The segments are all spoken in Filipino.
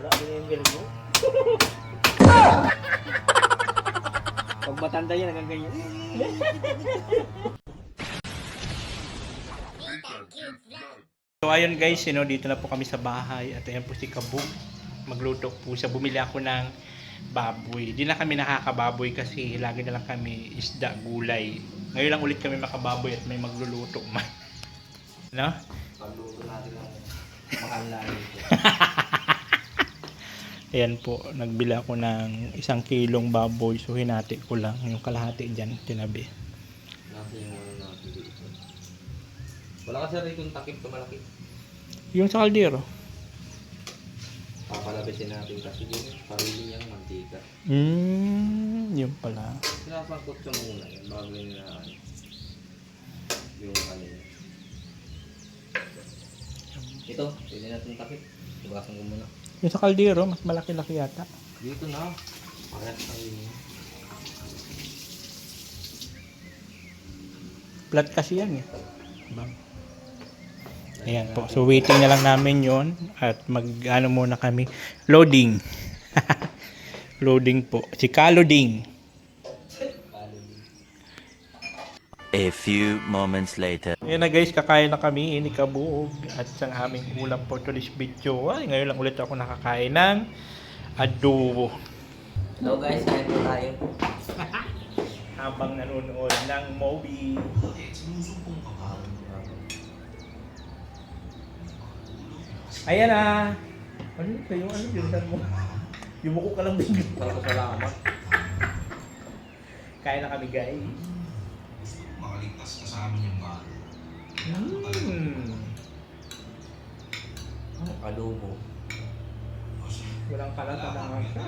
Wala din yung galing mo. Pag matanda yan, hanggang ganyan. So ayun guys, dito na po kami sa bahay at ayan po si Kabog. Magluto po siya. Bumili ako ng baboy. Di na kami nakakababoy kasi lagi na lang kami isda, gulay. Ngayon lang ulit kami makababoy at may magluluto man. No? Pagluto natin ng makalari. Ayan po, nagbili ako ng 1 kilong baboy. So hinati ko lang yung kalahati dyan, tinabi. Nasa yung ano natin dito. Wala kasi rin yung takip na malaki. Yung sa kaldero. Papalabisin natin kasi yun, parili niyang mantika. Yun pala. Sinasangkot siya muna yun bago yun na yung kanina. Ito, pwede natin takip. Tugasan ko muna. Yung sa kaldero, mas malaki-laki yata. Dito na. Paret ang yun. Flat kasi yan eh. Diba? Ayan po. So waiting na lang namin yon at mag-ano muna kami. Loading. Loading po. Si Kaloding. A few moments later. Ayan na guys, kakain na kami ni Kabog at sa aming ulam po today's video. Ay, ngayon lang ulit ako nakakain ng adobo. Hello guys, kain po tayo. Habang nanonood ng movie. Ayan na. Ano yun kayo? Ano yun? Mo? Yumuko ka lang din. Salamat. Kain na kami guys. Makaligtas ka sa amin yung bago. Adobo. Walang kalata na nga siya.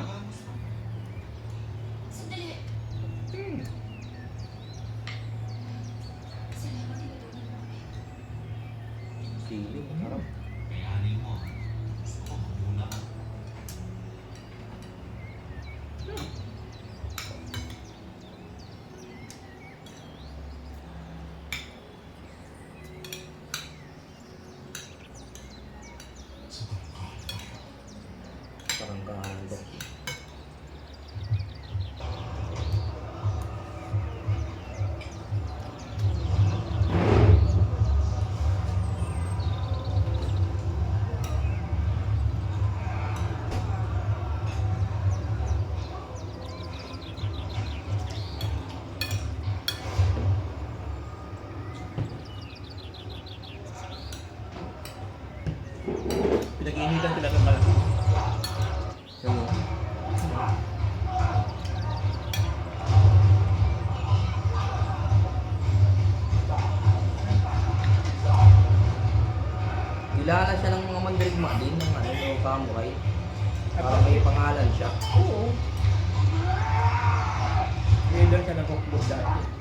Sili, masarap. Kayanin mo. Gusto ko muna ka. Parang kahalo. Pinag-iinitan sila ng malaki. Kilala siya ng mga mandirigma din ng ano, yung kamuray. Parang may pangalan siya. Oo. Leader siya ng hukbog dati.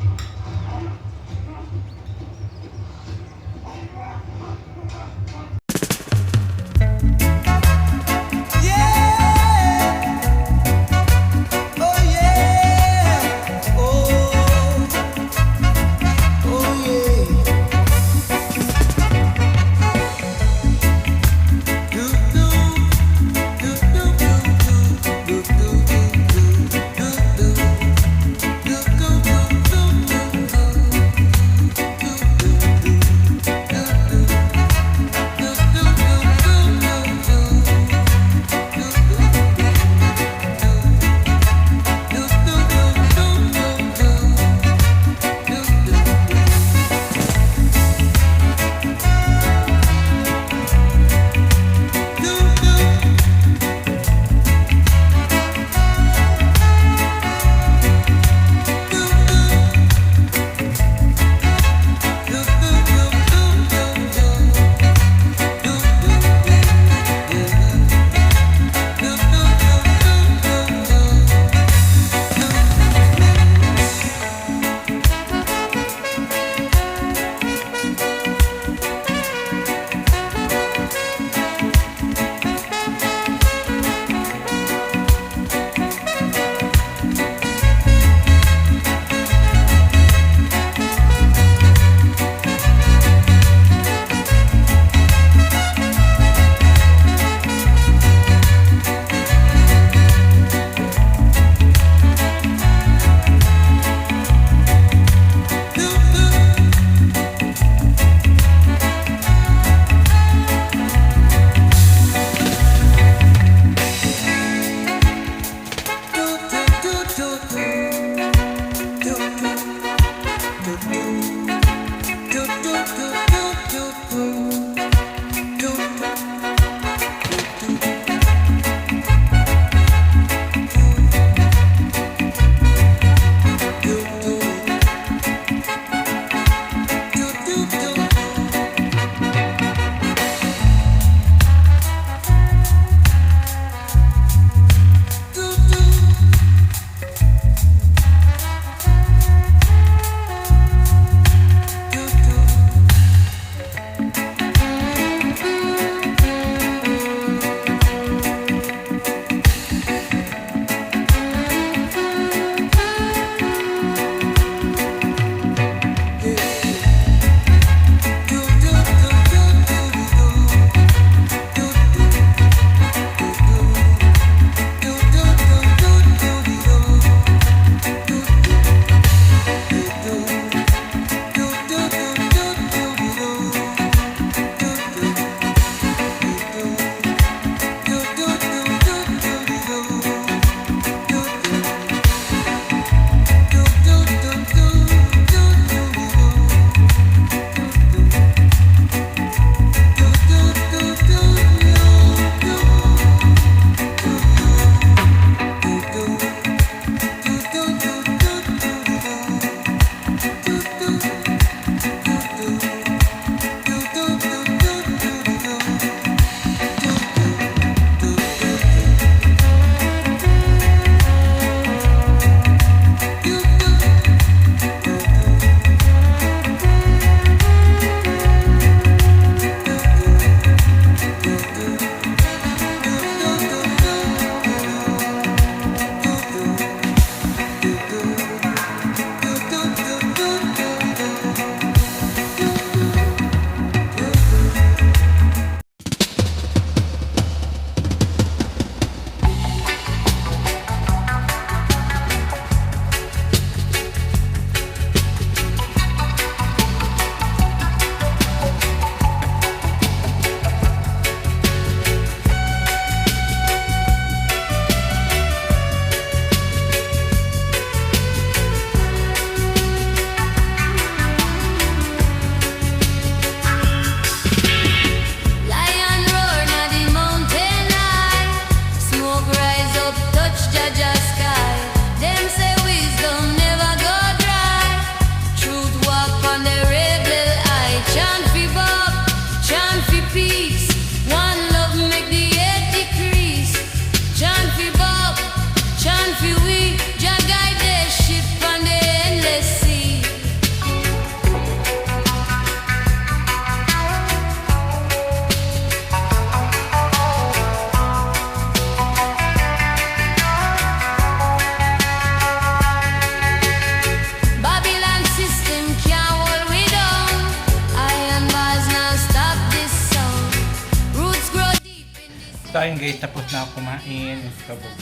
ayun guys, tapos na ako kumain. Kabog.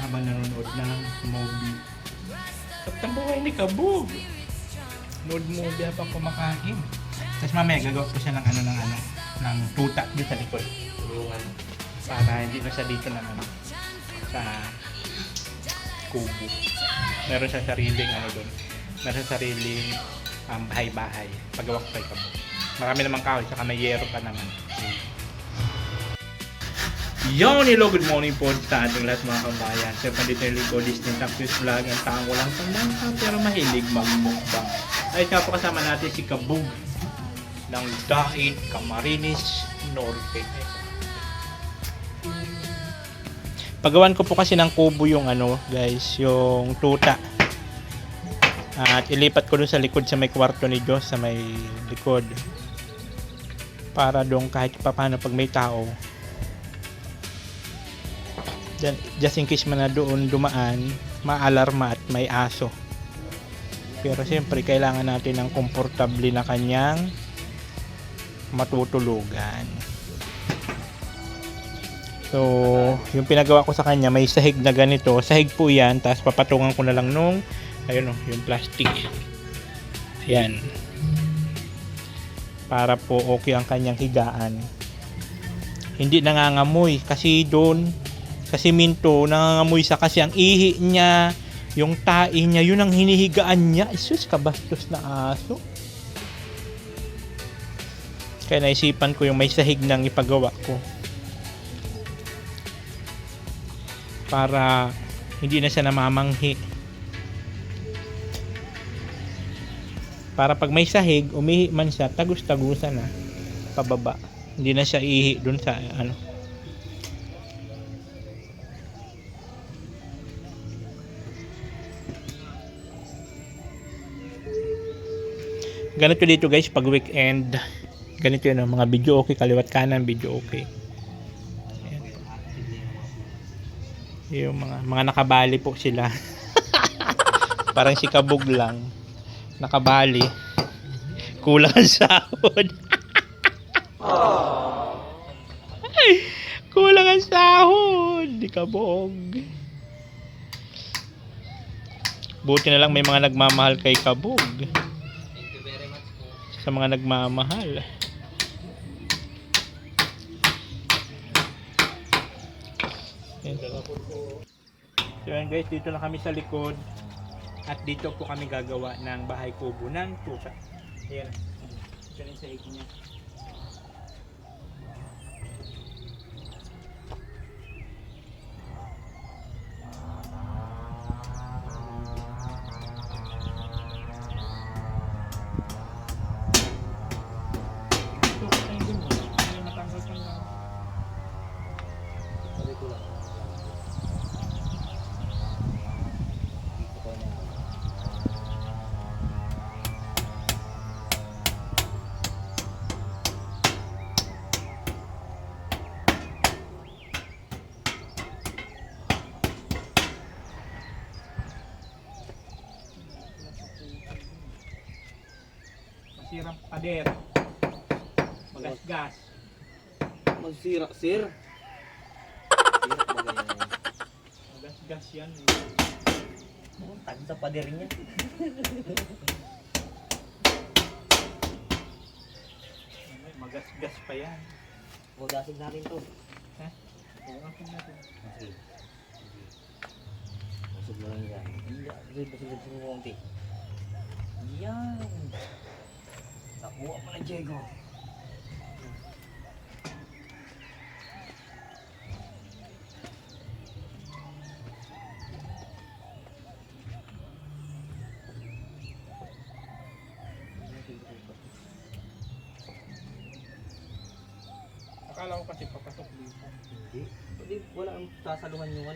Habang nanonood ng movie. Tapos buhay ni Kabog. Nood movie habang kumakain. Tapos mamaya gagawa ko siya ng ng tuta dito sa likod. Tulungan. Para hindi na siya dito ng sa kubo. Meron siya sariling doon. Meron siya sariling bahay-bahay. Paggawa ko kay Kabog. Marami namang kahoy, saka may yero pa naman. Yo, hello, good morning po sa ating lahat mga kabayan. Siyempre dito yung Ligo Disney Tapos Vlog. Ang taong walang pangmangka pero mahilig magmukbang. Ay nga po kasama natin si Kabog ng Daid Camarines Norte. Pagawan ko po kasi ng kubo yung guys, yung tuta. At ilipat ko dun sa likod sa may kwarto ni Diyos, sa may likod. Para doon kahit paano pag may tao, just in case man na doon dumaan, maalarma at may aso. Pero siyempre kailangan natin ng komportable na kanyang matutulugan. So yung pinagawa ko sa kanya, may sahig na ganito. Sahig po yan, tapos papatungan ko na lang nung yung plastic. Ayan, para po okay ang kanyang higaan. Hindi nangangamoy kasi doon sa simento, nangangamoy sa kasi ang ihi niya, yung tae niya, yun ang hinihigaan niya. Isus, kabastos na aso. Kaya naisipan ko yung may sahig nang ipagawa ko. Para hindi na siya namamanghi. Para pag may sahig, umihi man siya, tagus-tagusan na pababa. Hindi na siya ihi dun sa Ganito dito guys pag weekend. Ganito yun, mga video okay, kaliwat kanan video okay. Ayan. Yung mga nakabali po sila. Parang si Kabog lang nakabali, kulang ang sahod. Kulang ang sahod, di Kabog. Buti na lang may mga nagmamahal kay Kabog. Thank you very much po. Sa mga nagmamahal. So yan guys, dito na kami sa likod. At dito po kami gagawa ng bahay kubo ng tuta. Ayan. Ganun sa higit niya. Masirang pader. Magasgas. Magsira, sir. Magasgas yan. Tag sa pader niya. Magasgas pa yan. Hugasin natin to. Ha? Hugasin natin. Okay. Busog mo lang yan. Busog mo konti. Yan. Nakuha mo na, Diego. Akala ko kasi papasok dito. Hindi. Wala ang sasaluhan yung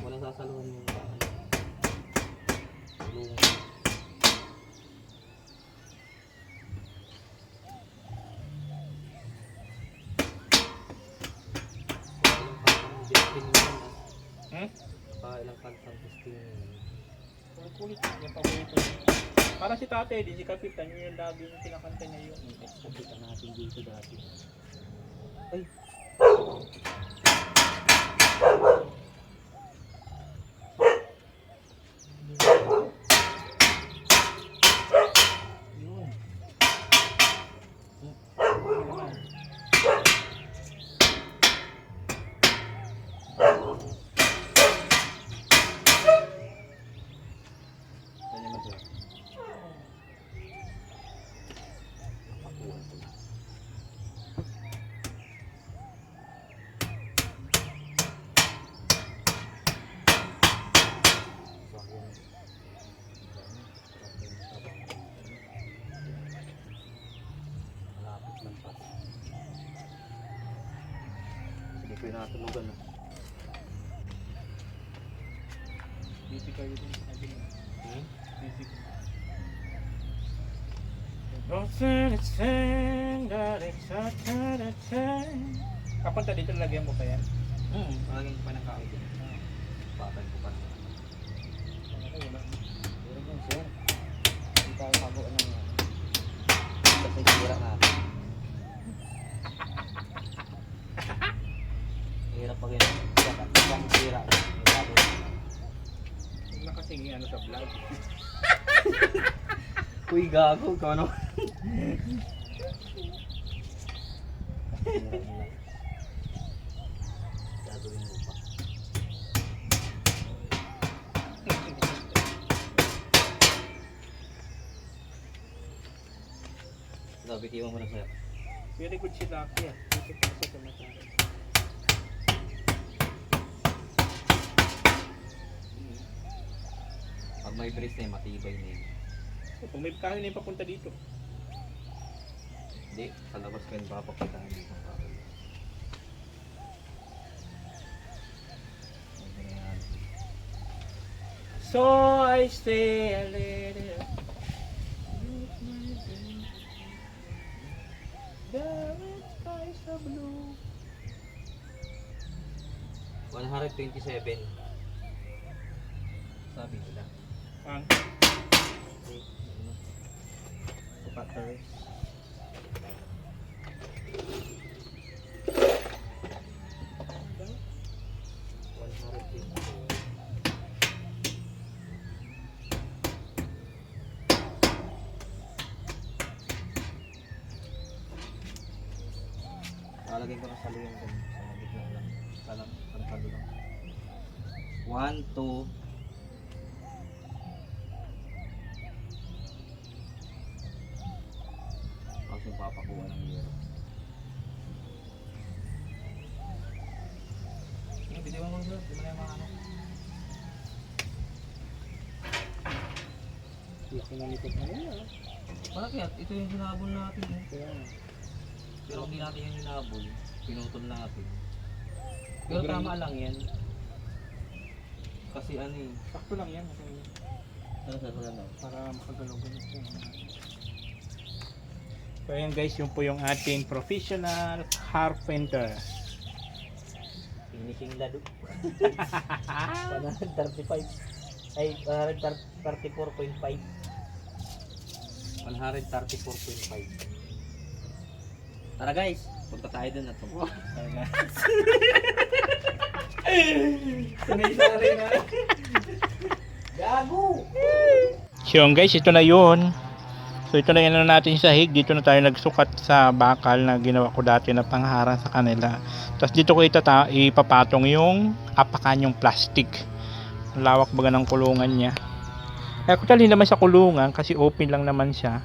Walang sasaluhan yung tulungan. Ilang kantang testing. Kulit yung paborito. Para si tatay, di si Kapitan, yun yung lagi yung kinakanta niya yung Kapitan natin dito dati. Ay! Yun. Ganyan mo sir. Pakuha ko na. Malapit lang pa. Sige ko yung nakatulugan na. Busy kayo din sa akin. Busy ko. Kapunta dito, lagyan mo pa yan. Palagyan ko pa ng kahoy din. Patay ko pa. Wala. Meron yan sir. Hindi tayo pagawa ng kasi sira natin. Hirap pag yun. Isang sira. Huwag na kasing ano sa vlog. Uy, gago. Ikaw ano? Gagawin mo pa. Ito, bitiwan mo na sa'yo. Very good si Lucky ah. Dito pa sa tumatay. Pag may brace na yun, matibay na yun. Kung may kahoy na yung papunta dito. Hindi, sa labas ko yun papapuntahan dito ang kahoy. So I stay a little. The red skies are blue. 127. Sabi nila. Ang Cutters. Lalagay ko na sa luyang dun. Sa gitna lang. Salang, pantalo lang. 1, 2. Tapos yung papakuha ng yero. Sige, bitiwan mo sir. Di mo na yung mga ano. laki na likod na yun ah. Bakit? Ito yung hinabol natin. Eh. Kaya nga. Pero hindi natin yung hinabol. Pinutol natin. Pero tama lang yan. Kasi ano eh. Sakto lang yan. Okay. Para makagalaw-galaw yan. So ayan guys, yun po yung ating professional carpenter. Finishing lado. 135. Ay, 134.5. 134.5. Tara guys, punta tayo dun at Sanay-sanay na. Gago! So yun guys, ito na yun. So ito na yan na natin sa hig. Dito na tayo nagsukat sa bakal na ginawa ko dati na pangharang sa kanila. Tapos dito ko ipapatong yung apakan yung plastic. Lawak baga ng kulungan niya. Kaya ko tali naman sa kulungan kasi open lang naman siya.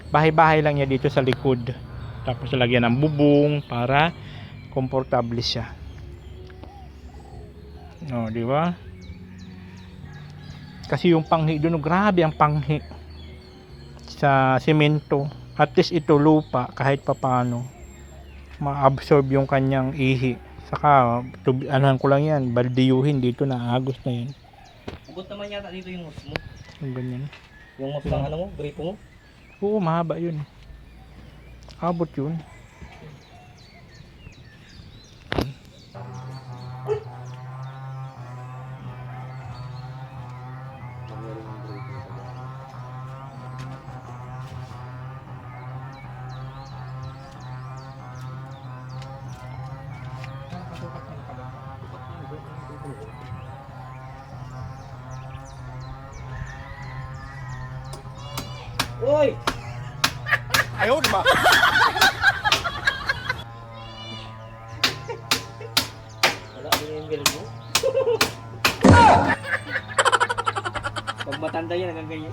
Bahay-bahay lang niya dito sa likod. Tapos lagyan ng bubong para komportable siya. No, di ba? Kasi yung panghi doon, grabe ang panghi sa semento. At least ito lupa kahit papano ma-absorb yung kanyang ihi. Saka anuhan ko lang yan, baldiyuhin dito na agos na yan. Ugot naman yata dito yung hose mo. Yung ganyan. Yung hose ng ano mo, gripo mo. Oo, mahaba yun. Abot yun. Uy! Ayaw, di ba? Wala din yung bell mo. Pag matanda yan, hanggang ganyan.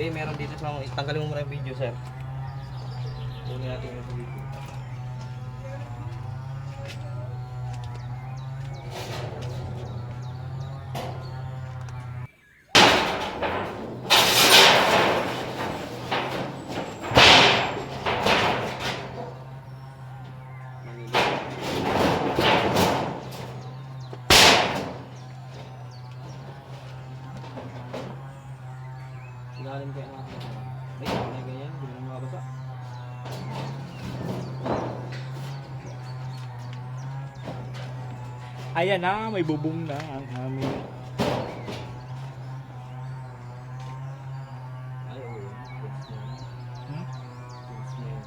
Meron dito sa tanggalin mo muna yung video, sir. Kunin natin yung video. Ilalim kayo natin. Ay, ganyan. Hindi mo makabasa. Ayan na, may bubong na ang aming. Ay, oo. Goods na yun. Hmm? Goods na yun.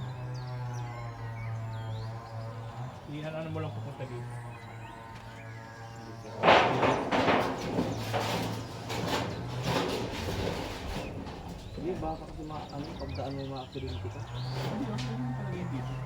Iyan, ano mo lang pupunta dito. Hindi, baka kasi pagdaan mo ma-aksidente ka. Hindi ba? Ano talaga yun dito?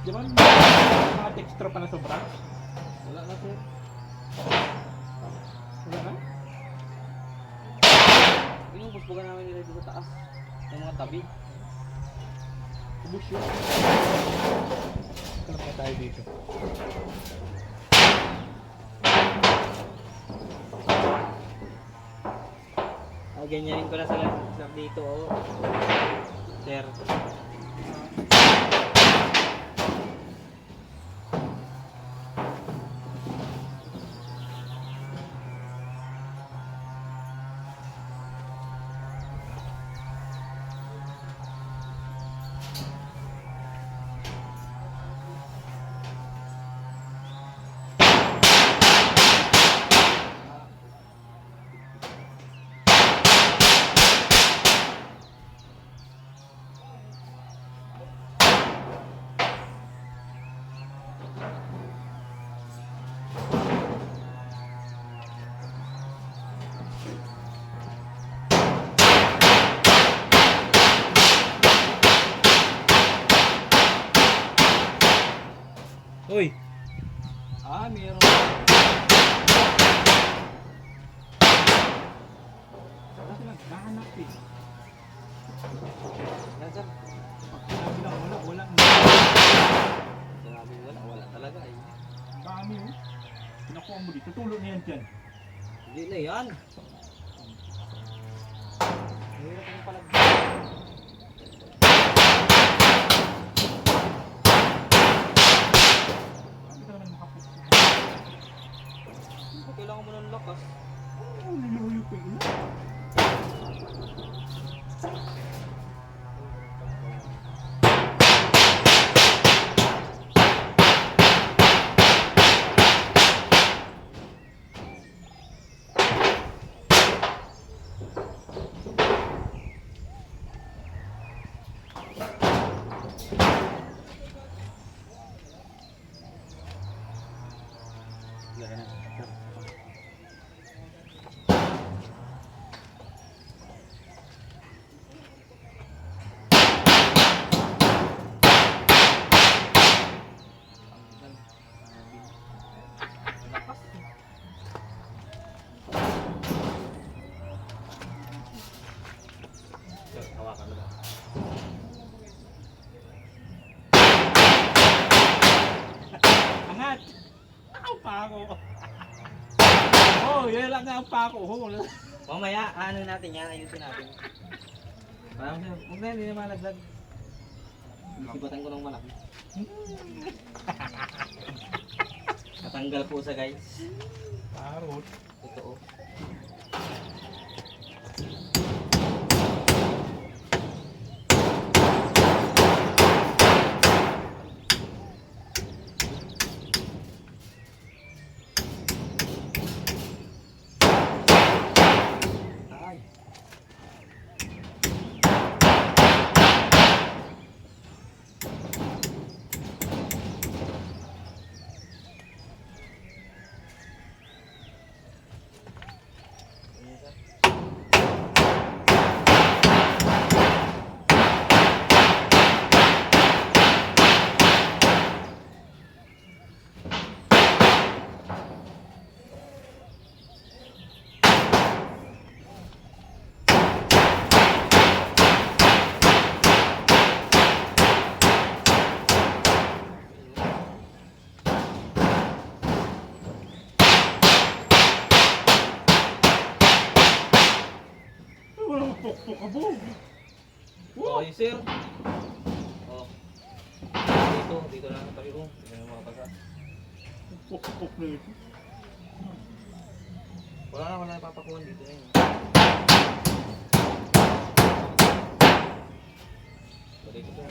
Di ba? Mga texture pa na sobra? Wala na sir. Wala na? Inubos po ka namin nila dito sa taas. Ng mga tabi. Ubus yun. Kalap na tayo dito. Ganyanin ko na sila sir dito oh. Sir. Uy! Meron. Kasi naghahanap eh. Yan sir. Sabi lang, wala. Sinabi wala talaga eh. Ang dami oh. Pinakuha mo dito. Tulo na yan dyan. Hindi na yan. Mahirap yung palag. Sabi ka naman makapusto. Kailangan mo ng lakas. Oo, niluyo ko yun. Hawakan mo lang. Angat! Ang pako! Oh, yan lang nga ang pako. Oh. Mamaya, ano natin yan, ayusin natin. Parang siya, huwag na, hindi na malaglag. Sibatan ko ng malaki. Natanggal po sa guys. Parot. Totoo. Ay. Ito ka bug. Okay, sir. Oh. Dito na ang tabi ko. Dito na makapasa. Pok na ito. Wala na papakuhan dito na yun. Dito sir.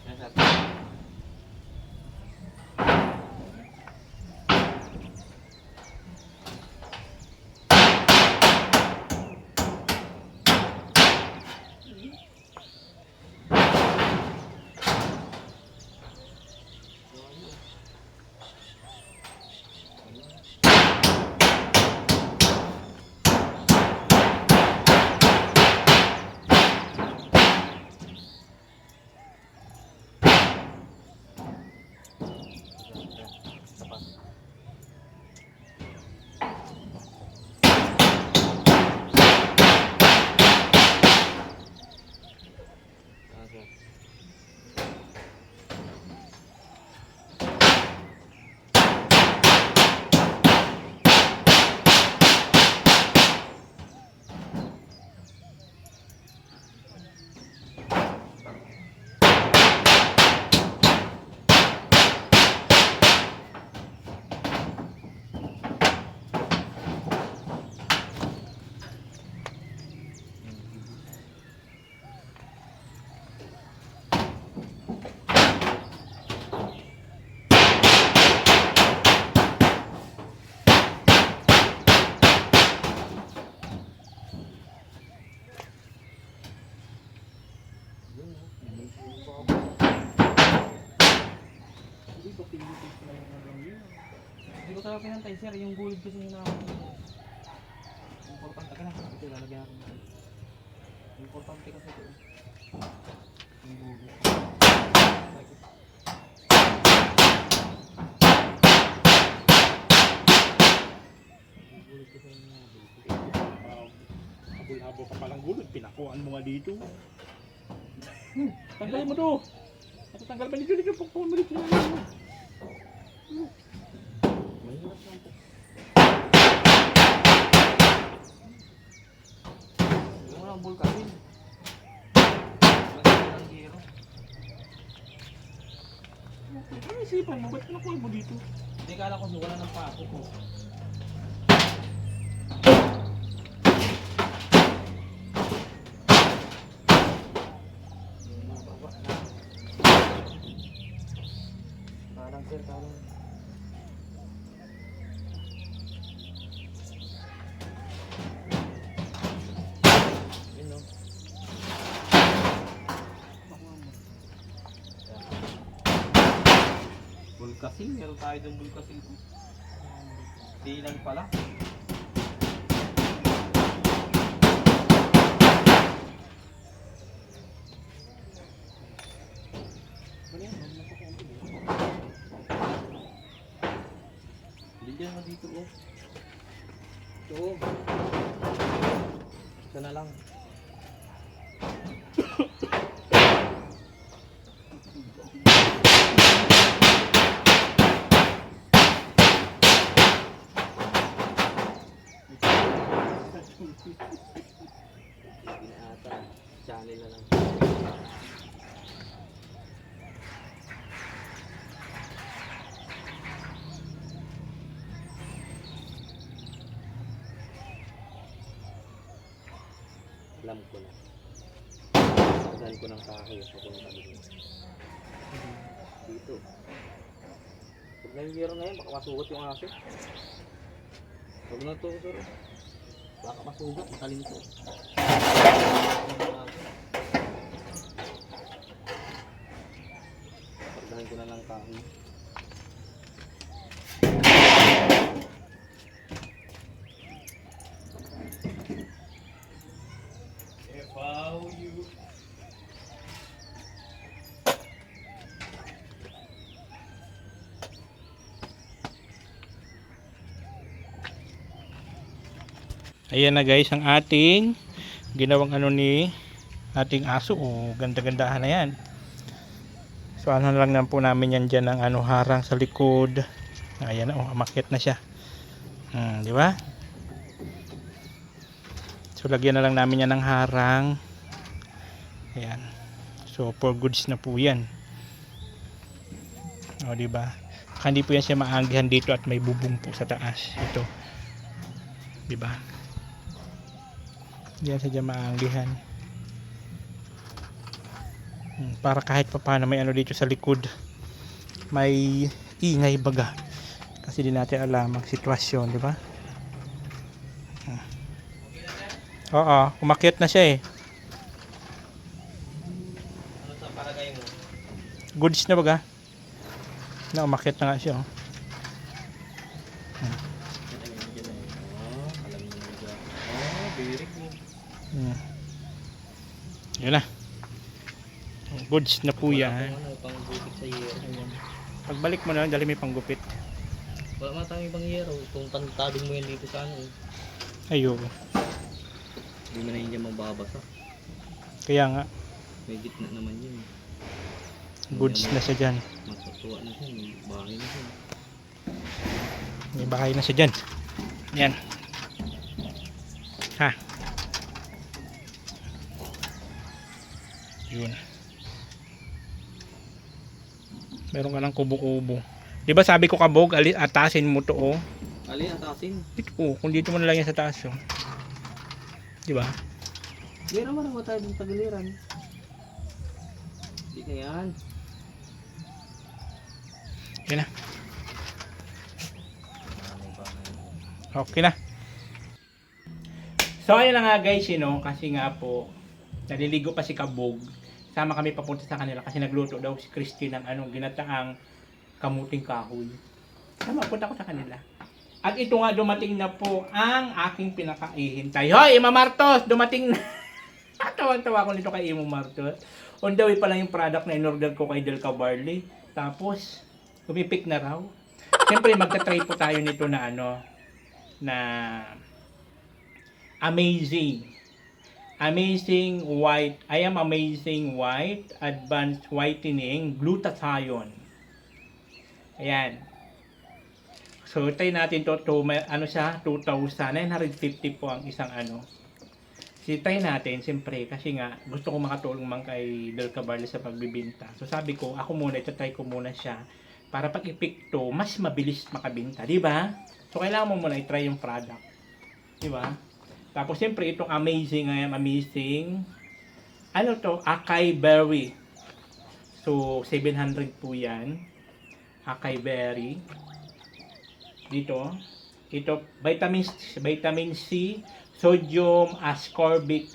Yan, sir. Hindi ko talaga pinantay sir, yung gulid kasi na importante ka na. Ito lalagyan natin. Importante kasi ito. Yung gulid. Yung gulid kasi na Habol-habol ka palang gulod. Pinakuhaan mo nga dito. Tanggalin mo to. Tanggal pa dito. Pagpuan mo dito. mahirap lang po. Yung mga bulkasin. Masakit ang giro. Ano isipan mo? Ba't pinakuhaan mo dito? Hindi kala ko wala ng pako ko. Parang sir, parang. Yun no. Bulkasin, meron tayo dong bulkasin. Dinan pala. Bigyan mo dito oh. Ito oh. Ito na lang. Ata, channel na lang. Alam ko na. Saan ko ng kahoy papunta dito. Dito. Pag na-year na yun, baka masugot yung aso. Huwag na to, sir. Baka masugot, matalim to. Pagdahin ko na lang kahoy. Ayan na guys ang ating ginawang ano ni ating aso. Oh, ganda-gandahan na yan. So ano lang naman po namin yan dyan ng ano, harang sa likod. Ayan, oh, umakyat na siya. Di ba? So lagyan na lang namin yan ng harang. Ayan. So for goods na po yan. O, di ba? Hindi po yan siya maanggihan dito at may bubong po sa taas. Ito. Di ba? Hindi yan siya maanggihan. Para kahit pa paano may ano dito sa likod. May ingay baga. Kasi di natin alam ang sitwasyon, di ba? Oo, umakyat na siya eh. Ano sa palagay mo? Goods na baga. Na umakyat na nga siya. Oh. Alam mo nila. Birik mo. Yun na. Goods na po yan. Ano, pang gupit sa yero. Pagbalik mo na, dali may panggupit. Wala man tayong ibang yero. Kung tadong mo yan dito sa ano. Ayun. Hindi mo na yun dyan mababasa. Kaya nga, May gitna naman yun. goods na siya dyan. Matutuwa na siya. May bahay na siya. May bahay na siya dyan. Yan. Ha. Yun. Meron ka ng kubo-kubo. Di ba sabi ko kabog, atasin mo to oh. Alin, atasin. Dito oh, kung dito mo na lang yan sa taas oh. Di ba? Hindi naman ako tayo ng tagiliran. Hindi na yan. Yan na. Okay na. So ayun na nga guys, kasi nga po naliligo pa si Kabog. Sama kami papunta sa kanila kasi nagluto daw si Christine ng ginataang kamuting kahoy. Sama, punta ko sa kanila. At ito nga dumating na po ang aking pinakaihintay. Hoy, Ima Martos, dumating na. Tawang-tawa ko nito kay Ima Martos. On the way pa lang yung product na in-order ko kay Del Cabarle. Tapos, pumipik na raw. Siyempre, magta-try po tayo nito na na amazing white, I am amazing white advanced whitening glutathione. Ayan. So try natin to siya 2,950 po ang isang try natin siyempre kasi nga gusto ko makatulong man kay Del Cabarle sa pagbibenta. So sabi ko ako muna try ko muna siya para pag i-pick to mas mabilis makabenta, di ba? So kailangan mo muna i-try yung product. Di ba? Tapos siyempre itong amazing acai berry. So 700 po 'yan. Acai berry. Dito, ito vitamin C, sodium ascorbic,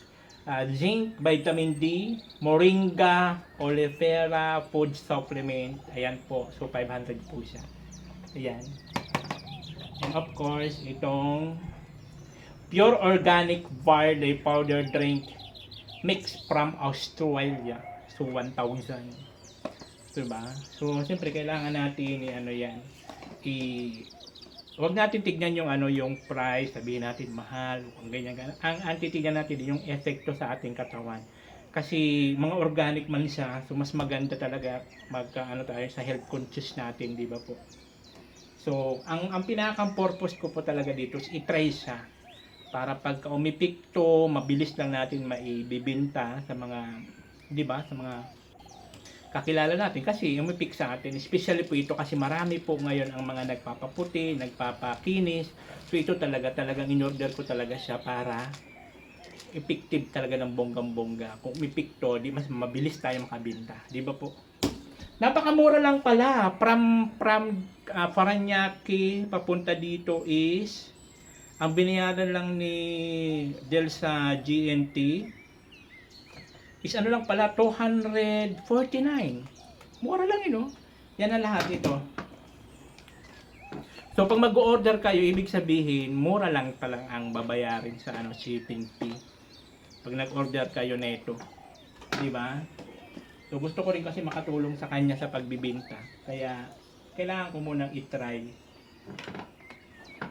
zinc, vitamin D, moringa, oleifera food supplement. Ayan po. So 500 po siya. Ayan. And of course, itong pure organic barley powder drink mix from Australia. So 1,000. Diba? So siyempre kailangan natin wag natin tignan yung yung price, sabihin natin mahal, kung ganyan. Ang titignan natin yung epekto sa ating katawan. Kasi mga organic man siya, so mas maganda talaga tayo sa health conscious natin, di ba po? So, ang pinakang purpose ko po talaga dito is i-try siya para pagka umipik to, mabilis lang natin maibibenta sa mga, di ba, sa mga kakilala natin kasi umipik sa atin, especially po ito kasi marami po ngayon ang mga nagpapaputi, nagpapakinis. So ito talagang in-order ko talaga siya para effective talaga ng bonggang-bongga. Kung umipik to, di mas mabilis tayo makabenta, di ba po? Napakamura lang pala. From Paranaque papunta dito is ang binayaran lang ni Del sa GNT is lang pala 249. Mura lang yun, Yan na lahat ito. So pag mag-order kayo, ibig sabihin mura lang talang ang babayarin sa shipping fee. Pag nag-order kayo nito, di ba? So gusto ko rin kasi makatulong sa kanya sa pagbibenta. Kaya kailangan ko munang i-try.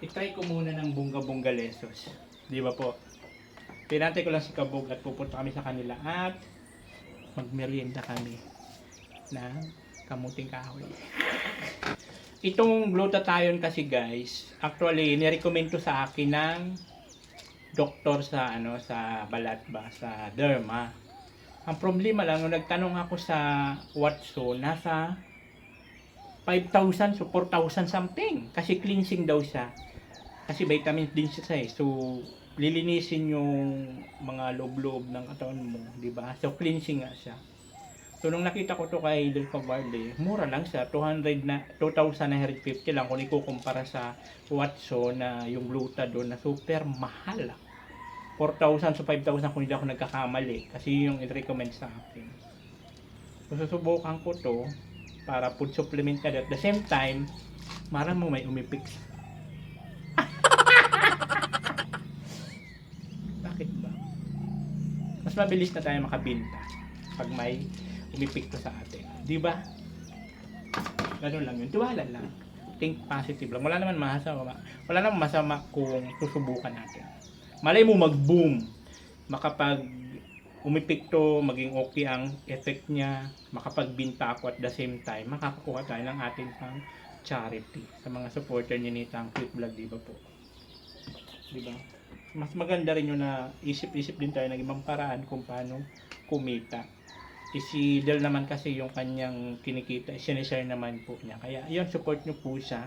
I-try ko muna ng bunga-bunga lesos. Di ba po? Pinantay ko lang si Kabog at pupunta kami sa kanila at magmerienda kami na Kamuting kahoy. Itong glutathione kasi guys, actually nirecommend to sa akin ng doktor sa sa balat ba, sa derma. Ang problema lang nung nagtanong ako sa Watson, nasa 5,000 so 4,000 something kasi cleansing daw siya. Kasi vitamins din siya eh. So lilinisin yung mga loob-loob ng katawan mo, di ba? So cleansing nga siya. So nung nakita ko to kay Delco Valley, mura lang siya, 2,950 lang kung ikukumpara sa Watson na yung gluta doon na super mahal. 4,000 so 5,000 kung hindi ako nagkakamali kasi yung i-recommend sa akin. So susubukan ko to para food supplement ka at the same time, marang mo may umipik. Bakit ba? Mas mabilis na tayo makabinta pag may umipik to sa atin. Di ba? Ganun lang yun. Tiwala lang. Think positive lang. Wala naman masama. Wala naman masama kung susubukan natin. Malay mo mag-boom. Makapag umipik to, maging okay ang effect niya, makapagbinta ako at the same time, makakakuha tayo ng ating pang charity sa mga supporter niya nitang Quick Vlog, di ba po? Di ba? Mas maganda rin yun na isip-isip din tayo ng ibang paraan kung paano kumita. Si Del naman kasi yung kanyang kinikita, sinishare naman po niya. Kaya yun, support nyo po siya.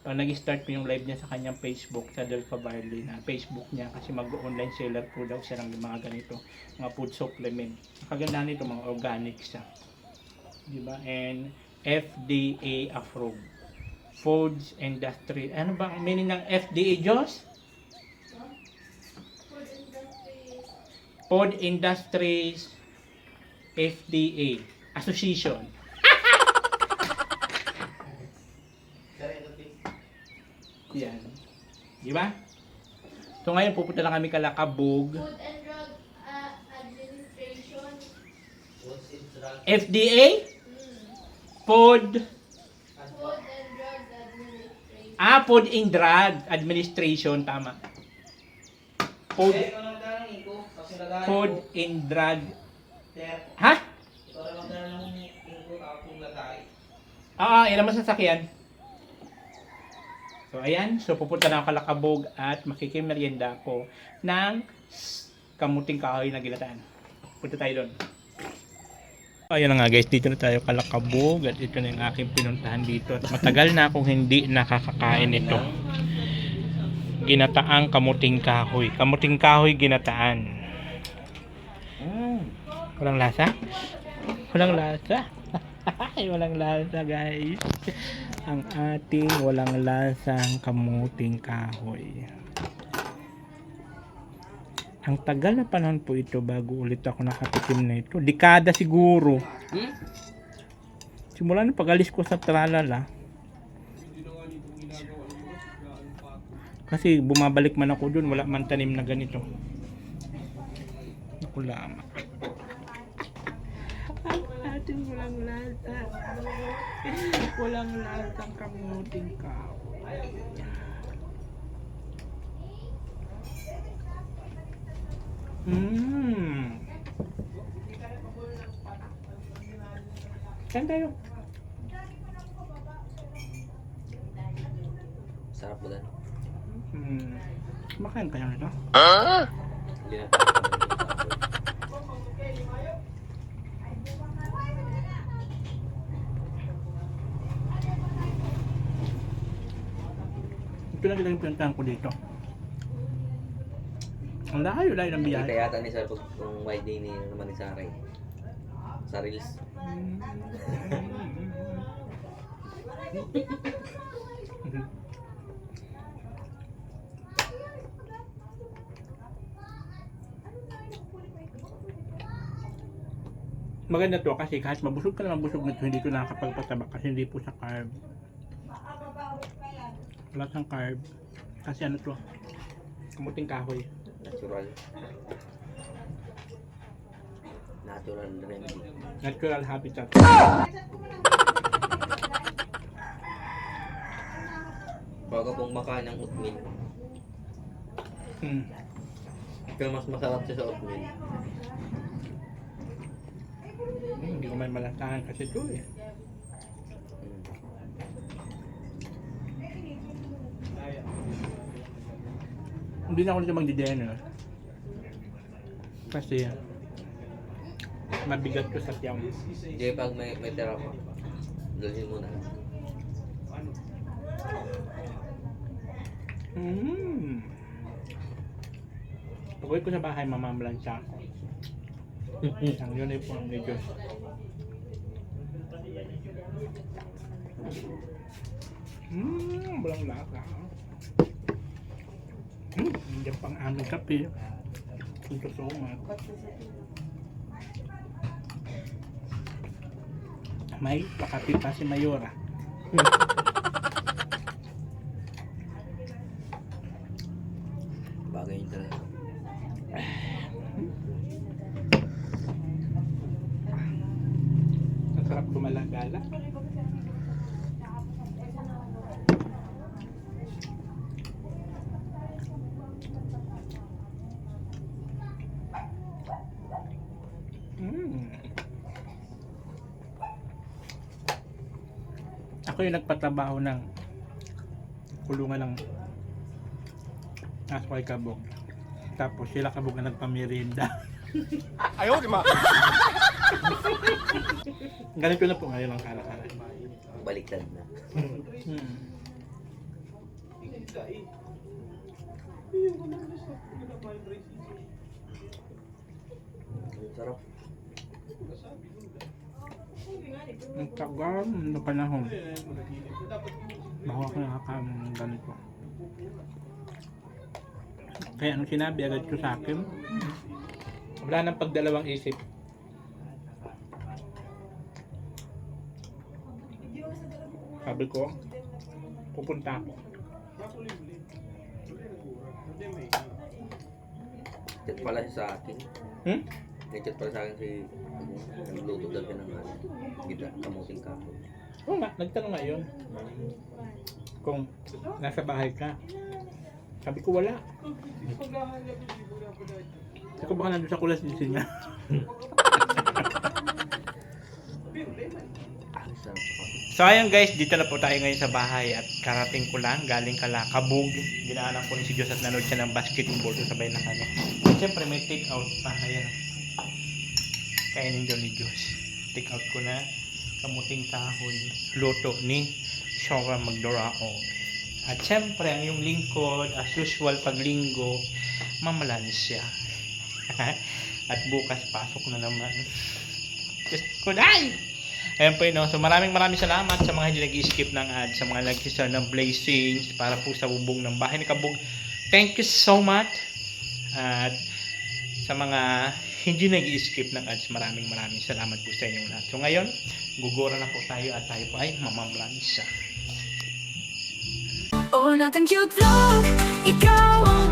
Pag nag-start po yung live niya sa kanyang Facebook, sa Del Cabarly na Facebook niya, kasi mag-online seller po daw siya ng mga ganito, mga food supplement. Kaganda nito, mga organic siya. Diba? And FDA approved. Foods Industry. Ano ba ang meaning ng FDA, Diyos? Food Industries FDA Association. Yan. Di ba? So ngayon pupunta lang kami Kalakabog. Food and Drug Administration. FDA? Food Food and Drug Administration. Food and Drug Administration, tama. Food and Drug. Ha? Yan naman sasakyan. So ayan, so pupunta na ako Kalakabog at makikimerienda ako ng kamuting kahoy na ginataan. Punta tayo doon. Ayun na nga guys, dito na tayo Kalakabog at ito na yung aking pinuntahan dito. At matagal na akong hindi nakakakain ito. Ginataang kamuting kahoy. Kamuting kahoy ginataan. Walang lasa? Walang lasa? Walang lasa guys. Ang ating walang lasang kamuting kahoy. Ang tagal na panahon po ito bago ulit ako nakatikim na ito. Dekada siguro. Simula na pag-alis ko sa Tralala. Kasi bumabalik man ako dun, wala man tanim na ganito. Ako lamang. Ang ating walang lasa. Walang lasang kamuting kahoy. Saan tayo? Sarap mo dan. Makain kaya nito? Hindi na. Ito lang yung pinuntahan ko dito. Ang layo ng Kita biyahe. yata ni Sir kung wide day ni naman ni Saray. Sa Reels. Maganda to kasi kahit mabusog ka na mabusog na to, hindi to nakakapagpataba kasi hindi po sa carb. Wala siyang carb. Kasi ano to? Kamuting kahoy. Natural. Natural remedy. Natural habitat. Bago pong makain ng oatmeal, kaya mas masarap siya sa oatmeal. Hindi ko man malasahan kasi ito eh. Hindi na ako nito magdi-dinner. Kasi mabigat ko sa tiyan. Hindi, pag may tira ko, dalhin mo na. Pag-uwi ko sa bahay, mamamlansya ako. Ang uniform ni Diyos. Walang lasa. Hindi pang aming kape. Punto so much. May pakape pa si Mayora. Bagay yung talaga. Ang sarap gumalagala. Ako yung nagpatrabaho ng kulungan ng aso kay Kabog. Tapos sila Kabog na nagpamirinda. Ayaw, di ma! Ganito na po ngayon ang kalakaran. Baliktad na. Sarap. Ang tagal na panahon. Bago ako nakakain ng ganito. Kaya anong sinabi agad ko sa akin? Wala nang pagdalawang isip. Sabi ko, pupunta ako. Chat pala siya sa akin. Chat pala sa akin si nagluto daw ka ng gita, kamuting kahoy. Oo nga, nagtanong nga yun. Kung nasa bahay ka. Sabi ko wala. Sabi ko baka nandun sa kulas din niya. So ayun guys, dito na po tayo ngayon sa bahay at karating ko lang, galing Kabug. Dinaanan ko ni si Diyos at nanood siya ng basketball so sabay na kami. Siyempre may take out pa, ayan. Kainin daw ni Diyos. Take out ko na kamuting kahoy, luto ni Shora Magdorao. At siyempre ang yung lingkod, as usual pag linggo, mamalansya. At bukas pasok na naman. Just good day! Ayan po yun, no? So maraming salamat sa mga hindi nag-skip ng ads, sa mga nag-share ng blessings para po sa bubong ng bahay ni Kabug. Thank you so much. At sa mga hindi nag-skip ng ads, maraming salamat po sa inyong lahat. So ngayon, gugura na po tayo at tayo po ay mamamlansya. Oh, nothing cute vlog, ikaw ang